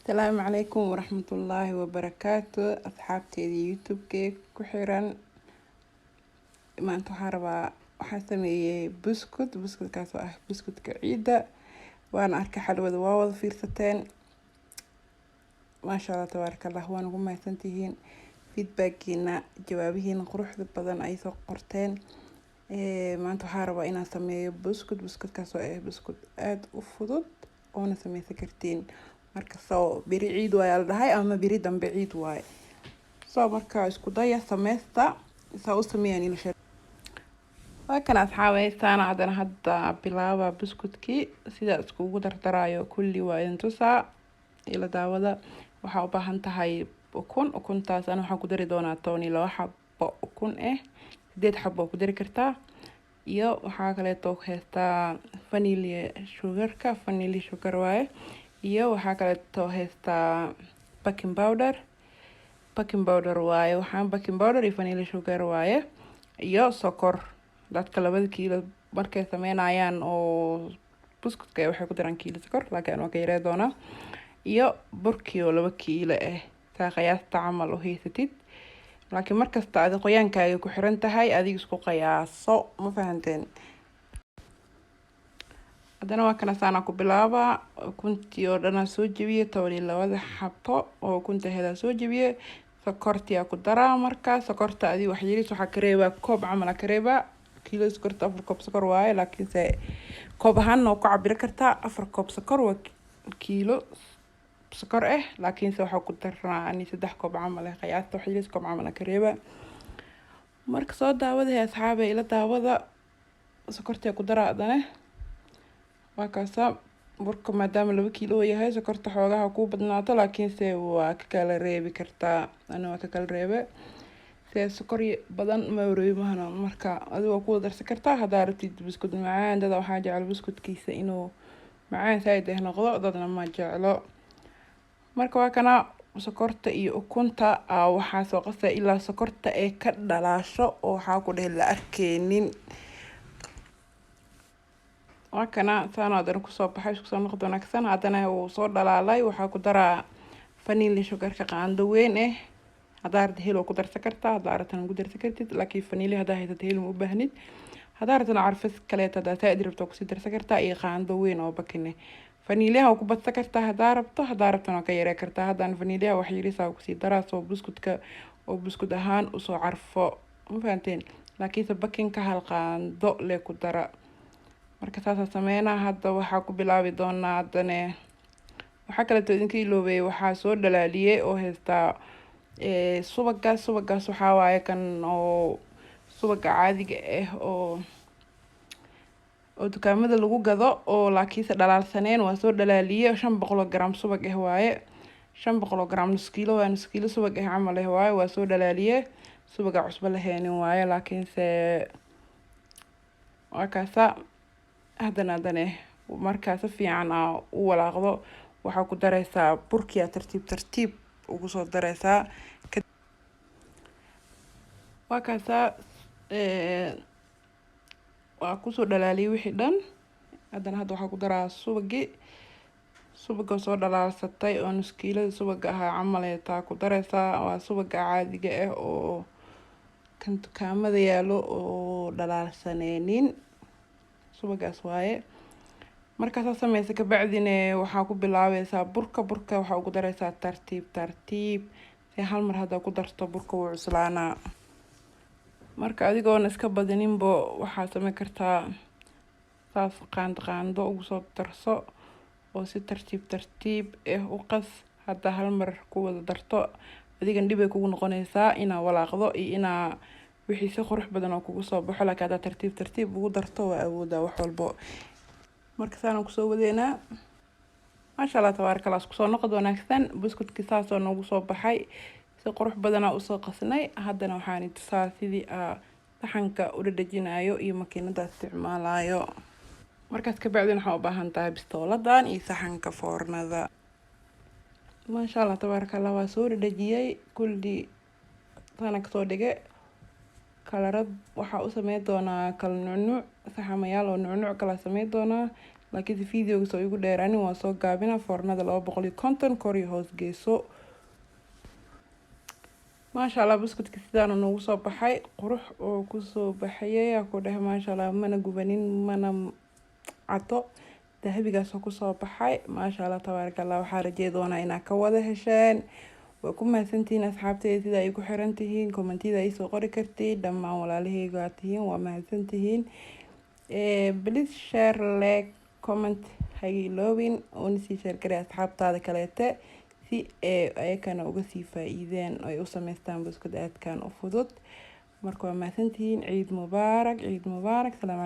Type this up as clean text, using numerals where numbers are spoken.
السلام عليكم ورحمة الله وبركاته أصحابتي يوتيوب كيك كحيران ما أنتو حاربا وحاسمي بسكوت كاسو بسكوت كعيدة وأنا أركي حلوة واوض فيرستين ما شاء الله تبارك الله وأنا قم يسنتهين فيدباكينا جوابهين قروح بدن أي قرتين ما أنتو حاربا إنا سمي بسكوت كاسو بسكوت آد وفضل وأنا سمي سكرتين marka soo biri ciid way aldahay ama biri dambe ciid way soo marka isku daya sameesta soo sameeyaan in shir kana asxaabeystaan hadda bilaaba buskudkii sida isku dardaraayo kulli waa intusa ila daawada waxa u baahan tahay ukuntaas aan waxa ku dari doonaa 12 xabbo ukun 8 xabbo ku dari kartaa iyo waxa kale oo heestaa vanilla sugar waaye iyo waxa kale oo heestaa baking powder waaye waxaan baking powder iyo vanilla sugar waaye iyo sokor dadka 2 kiilo markay sameynayaan oo buskudka waxay ku daraan kiilo sokor laakiin waa ka yaray doona iyo burkiyo 2 kiilo taa qiyaasta camal oo heysatid laakiin markasta aad qoyaankaaga ku xiran tahay adiga isku qiyaaso ma fahanteen hadana waa kana saana ku bilaaba kuntii oo dhan soo jabiye 12 xabbo oo kunta hada soo jabiye sokortiya ku daraa marka sokorta adi wax yiri waxa kareeba koob camal kareeba kiilo sokorta 4 koob sokor waaye laakiin se koob ahaan oo ku cabir kartaa 4 koob sokor waa kiilo sokor laakiin se waxa ku daraa 3 koob camal qiyaasta wax yiri koob camal kareeba marka soo daawada asxaabe ila daawada sokortiya ku daraa adana وكاسا بركو مادام 2 كيلو yahay sokorta xoogaha ku badnaato laakiin se waa ka kala reebi kartaa ana waa ka kala reebe se sokor badan ma wareemahana marka adiga ku darsan kartaa hadaa rabtid biskud macaan dad waxa jecel biskudkiisa inuu macaan saayid noqdo dadna ma jeclo marka waa kana sokorta iyo ukunta waxa soo qasay ilaa sokorta ay ka dhalaasho oo waxa ku dheer la arkeenin wakana saana dan ku soo baxay isku soo noqdo wanaagsan hadana uu soo dhalaalay waxa ku daraa vanilla sugar ka qaando weyn hadaar helo ku darsan kartaa hadaartan ku darsan kartid laakiin vanilla hadaa haysato helo u baahnid hadaartan carfis kale tada taad rabto ku sii darsan kartaa iyo qaando weyn oo bakine vanilla ku badsan kartaa hadaartan ka yareey kartaa hadaan vanilla wax yirisaa ku sii daraa soo buskud ahaan u soo carfo ma fahanteen laakiin bakinka hal qaando le ku dara marka taas sameeyna hadda waxa ku bilaabi doonaa hadane waxa kale oo idinka iloobay waxa soo dhalaaliyay oo heesta subagaas waxa waaye kan oo subaga caadiga oo dukaamada lagu gado oo laakiin dhalaalsaneen waa soo dhalaaliyay 500 gram subag waaye 500 gram nus kiilo subag camal waaye waa soo dhalaaliyay subaga cusbo lahayn waaye laakiin se wakaasa hadana marka si fiican u walaaqdo waxa ku dareysaa burkiya tartiib ugu soo dareysaa wakaasa waa ku soo dhalaaliyay wixii dhan hadana waxa ku daraa subaga soo dhalaalsatay oo nus kiilo subaga camal taa ku dareysaa waa subaga caadiga oo kan dukaamada yaalo oo dhalaalsaneenin subagaas waaye marka soo sameeyay ka bacdina waxa ku bilaabaysaa burka waxa ugu dareysaa tartiib si hal mar hada ku darto burka uu cuslaana marka adigoon iska badaninbo waxa sameey kartaa saas qaando ugu soo darso oo si tartiib u qas hada hal mar ku wada darto adiga dib ay kugu noqonaysaa ina walaaqdo iyo ina wixii si qurux badan oo kugu soo baxo laakiin hada tartiib ugu darto waa awooda wax walbo marka saan ku soo wadeena ma sha Allah tabaarakallah isku soo noqdo wanaagsan buskudki saas oo nagu soo baxay si qurux badan oo soo qasnay hadana waxaan tusaa sidii saxanka u dhadhajinayo iyo makiinada isticmaalayo markaas ka bacdina waxa u baahan tahay bistooladan iyo saxanka foornada ma sha Allah tabaarakallah waa soo dhadhajiyay kulli sana ka soo dhigay kalarad waxa u sameey doonaa kala nuuc saxamayaal oo nuuc kala sameey doonaa laakiin videoga soo igu dheeraanin waa soo gaabina. foornada 250 kor iyo hoos geeso. maasha Allah buskudka sidaan noogu soo baxay, qurux oo ku soo baxayay ku dhahay maasha Allah, mana gubanin mana cato, dahabigaas oo ku soo baxay. maasha Allah tabaarakallah. waxaan rajeyn doonaa inaad ka wada hesheen. waa ku mahadsantihiin asxaabteyda sida ay ku xiran tihiin, commentida ay soo qori kartid, dhammaan walaalahayga aad tihiin waa mahadsantihiin. please share, like, comment, ha iloobin oo sii share garay asxaabtaada kaleete si ayakana uga sii faa'iideen ay u samaystaan buskud aadkaan u fudud. marka waa mahadsantihiin. ciid mubaarak, ciid mubaarak. salaam.